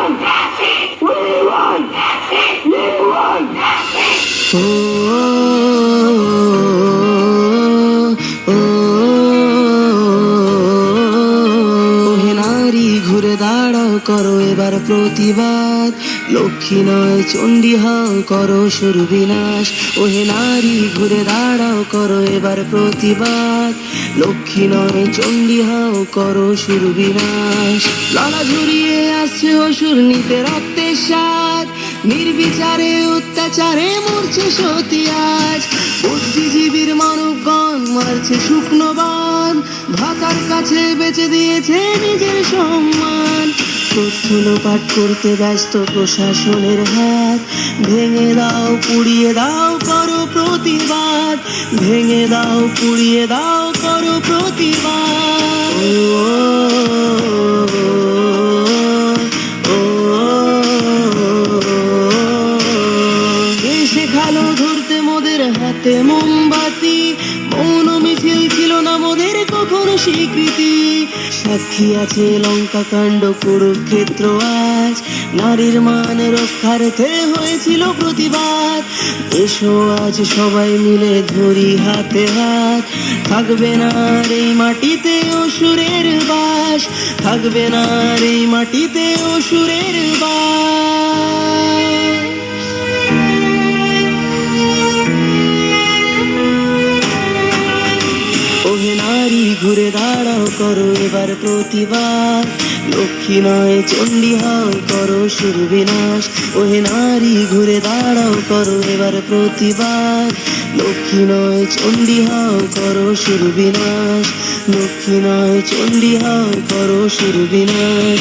want justice. We want justice. We want justice. ওহে নারী ঘুরে দাঁড়াও করো এবার প্রতিবাদ, লক্ষ্মী নয় চণ্ডী হও করো শুরু বিনাশ। ওহে নারী ঘুরে দাঁড়াও করো এবার প্রতিবাদ, লক্ষ্মী নয় চণ্ডী হও করো শুরু বিনাশ। লড়া ঝুরিয়ে আসছে অসুর নিতে রক্তের স্বাদ, নির্বিচারে অত্যাচারে মরছে সতী আজ। বুদ্ধিজীবীর মানবগণ মারছে শুকনো বান, ভাতার কাছে বেচে দিয়েছে নিজের সম্মান। তথ্য লোপাট করতে ব্যস্ত প্রশাসনের হাত, ভেঙে দাও পুড়িয়ে দাও করো প্রতিবাদ, ভেঙে দাও পুড়িয়ে দাও করো প্রতিবাদ। শেখালো ধরতে মোদের হাতে মোমবাতি, মৌন মিছিল ছিল না মোদের কখনো স্বীকৃতি। সাক্ষী আছে লঙ্কা কাণ্ড কুরুক্ষেত্র আজ, নারীর মান রক্ষার্থে হয়েছিল প্রতিবাদ। এসো আজ সবাই মিলে ধরি হাতে হাত, থাকবে না আর এই মাটিতে অসুরের বাস, থাকবে না আর এই মাটিতে অসুরের বাস। ওহে নারী ঘুরে দাঁড়াও করো এবার প্রতিবাদ, লক্ষ্মী নয় চণ্ডী হও করো শুরু বিনাশ। ওহে নারী ঘুরে দাঁড়াও করো এবার প্রতিবাদ, লক্ষ্মী নয় চণ্ডী হও করো শুরু বিনাশ, লক্ষ্মী নয় চণ্ডী হও করো শুরু বিনাশ।